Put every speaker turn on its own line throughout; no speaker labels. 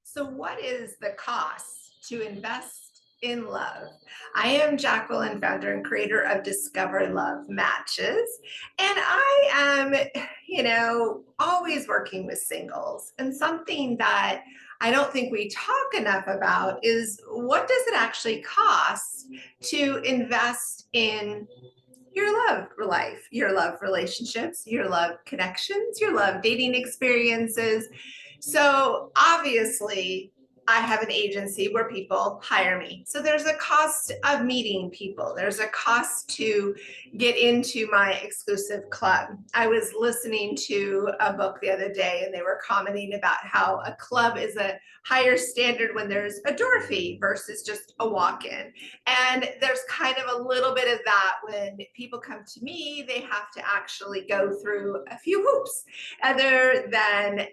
So, what is the cost to invest in love? I am Jacqueline, founder and creator of Discover Love Matches. And I am, always working with singles. And something that I don't think we talk enough about is what does it actually cost to invest in your love life, your love relationships, your love connections, your love dating experiences. So obviously, I have an agency where people hire me. So there's a cost of meeting people. There's a cost to get into my exclusive club. I was listening to a book the other day and they were commenting about how a club is a higher standard when there's a door fee versus just a walk-in. And there's kind of a little bit of that when people come to me, they have to actually go through a few hoops other than,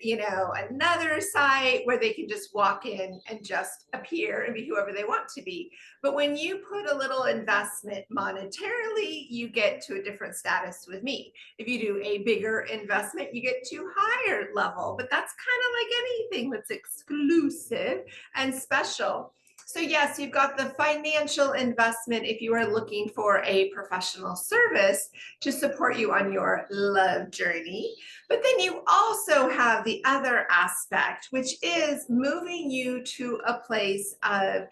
another site where they can just walk in and just appear and be whoever they want to be. But when you put a little investment monetarily, you get to a different status with me. If you do a bigger investment, you get to higher level. But that's kind of like anything that's exclusive and special. So yes, you've got the financial investment if you are looking for a professional service to support you on your love journey. But then you also have the other aspect, which is moving you to a place of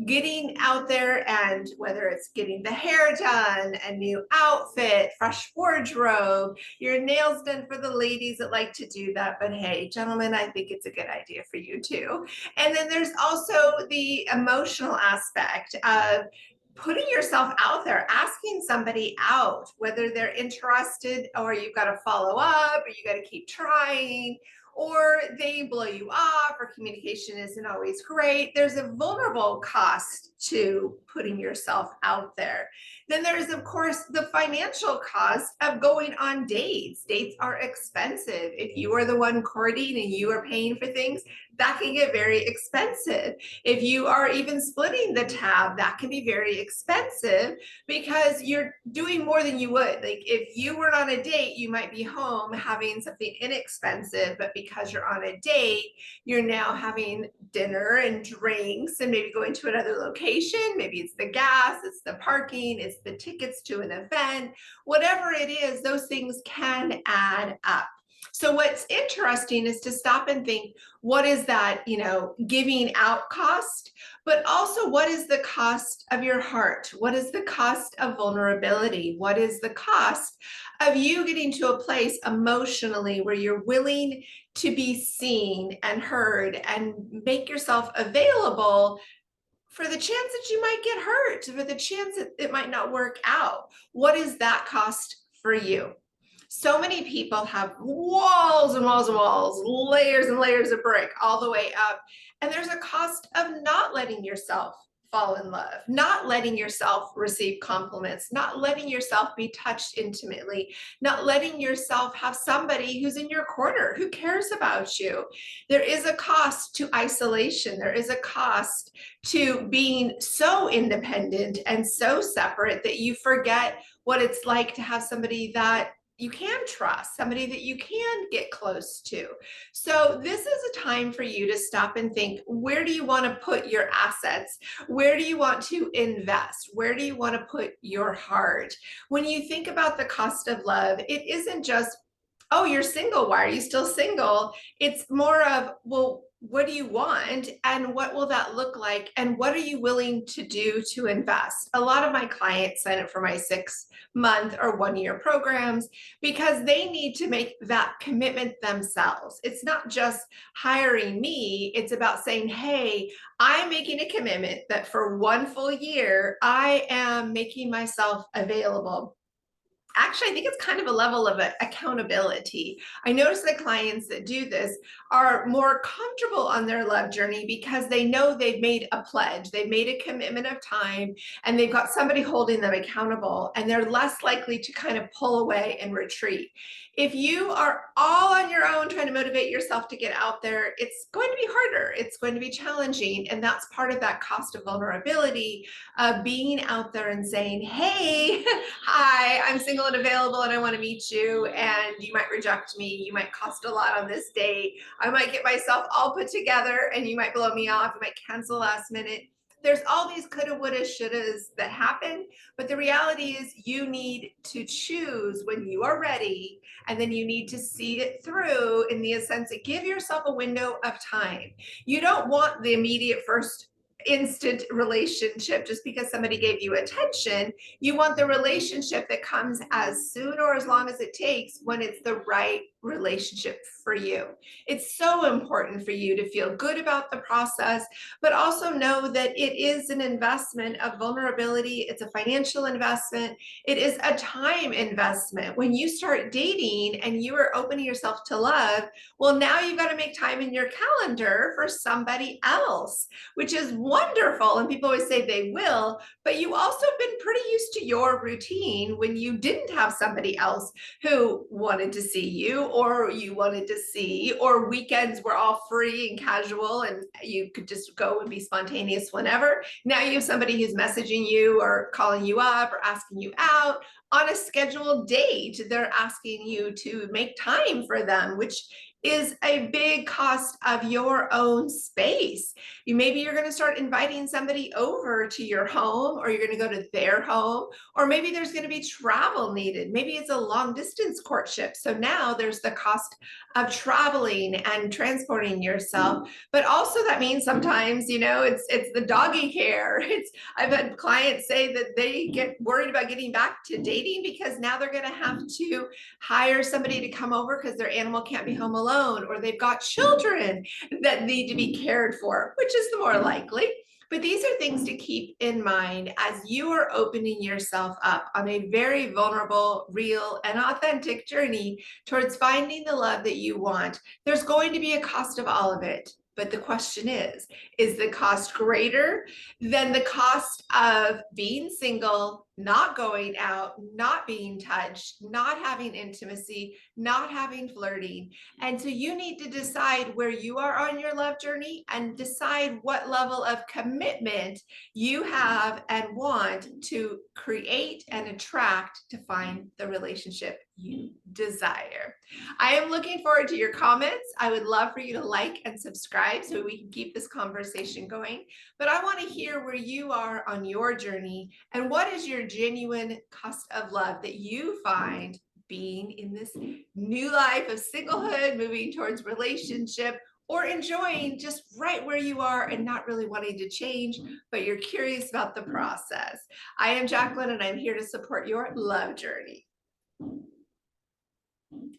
getting out there, and whether it's getting the hair done, a new outfit, fresh wardrobe, your nails done for the ladies that like to do that. But hey, gentlemen, I think it's a good idea for you too. And then there's also the emotional aspect of putting yourself out there, asking somebody out, whether they're interested or you've got to follow up or you got to keep trying, or they blow you off or communication isn't always great. There's a vulnerable cost to putting yourself out there. Then there's, of course, the financial cost of going on dates. Dates are expensive. If you are the one courting and you are paying for things, that can get very expensive. If you are even splitting the tab, that can be very expensive because you're doing more than you would. Like if you were on a date, you might be home having something inexpensive, but because you're on a date, you're now having dinner and drinks and maybe going to another location. Maybe it's the gas, it's the parking, it's the tickets to an event, whatever it is, those things can add up. So what's interesting is to stop and think, what is that, giving out cost, but also what is the cost of your heart? What is the cost of vulnerability? What is the cost of you getting to a place emotionally where you're willing to be seen and heard and make yourself available for the chance that you might get hurt, for the chance that it might not work out? What is that cost for you? So many people have walls and walls and walls, layers and layers of brick all the way up. And there's a cost of not letting yourself fall in love, not letting yourself receive compliments, not letting yourself be touched intimately, not letting yourself have somebody who's in your corner, who cares about you. There is a cost to isolation. There is a cost to being so independent and so separate that you forget what it's like to have somebody that you can trust, somebody that you can get close to. So this is a time for you to stop and think, where do you want to put your assets? Where do you want to invest? Where do you want to put your heart? When you think about the cost of love, it isn't just, oh, you're single, why are you still single? It's more of, well, what do you want and what will that look like and what are you willing to do to invest? A lot of my clients sign up for my 6-month or 1-year programs because they need to make that commitment themselves. It's not just hiring me, it's about saying, hey, I'm making a commitment that for 1 full year, I am making myself available. Actually, I think it's kind of a level of accountability. I notice that clients that do this are more comfortable on their love journey because they know they've made a pledge, they've made a commitment of time, and they've got somebody holding them accountable, and they're less likely to kind of pull away and retreat. If you are all on your own trying to motivate yourself to get out there, it's going to be harder. It's going to be challenging. And that's part of that cost of vulnerability, of being out there and saying, hey, hi, I'm single and available and I want to meet you. And you might reject me. You might cost a lot on this date. I might get myself all put together and you might blow me off. You might cancel last minute. There's all these coulda, woulda, shouldas that happen, but the reality is you need to choose when you are ready, and then you need to see it through in the sense that give yourself a window of time. You don't want the immediate first instant relationship just because somebody gave you attention. You want the relationship that comes as soon or as long as it takes when it's the right relationship for you. It's so important for you to feel good about the process, but also know that it is an investment of vulnerability. It's a financial investment. It is a time investment. When you start dating and you are opening yourself to love, well, now you've got to make time in your calendar for somebody else, which is wonderful. And people always say they will, but you also have been pretty used to your routine when you didn't have somebody else who wanted to see you, or you wanted to see, or weekends were all free and casual and you could just go and be spontaneous whenever. Now you have somebody who's messaging you or calling you up or asking you out on a scheduled date. They're asking you to make time for them, which is a big cost of your own space. Maybe you're going to start inviting somebody over to your home, or you're going to go to their home, or maybe there's going to be travel needed. Maybe it's a long distance courtship. So now there's the cost of traveling and transporting yourself. But also that means sometimes, it's the doggy care. I've had clients say that they get worried about getting back to dating because now they're going to have to hire somebody to come over because their animal can't be home alone, or they've got children that need to be cared for, which is the more likely. But these are things to keep in mind as you are opening yourself up on a very vulnerable, real, and authentic journey towards finding the love that you want. There's going to be a cost of all of it. But the question is the cost greater than the cost of being single, not going out, not being touched, not having intimacy, not having flirting? And so you need to decide where you are on your love journey and decide what level of commitment you have and want to create and attract to find the relationship you desire. I am looking forward to your comments. I would love for you to like and subscribe so we can keep this conversation going. But I want to hear where you are on your journey and what is your genuine cost of love that you find being in this new life of singlehood, moving towards relationship, or enjoying just right where you are and not really wanting to change, but you're curious about the process. I am Jacqueline, and I'm here to support your love journey.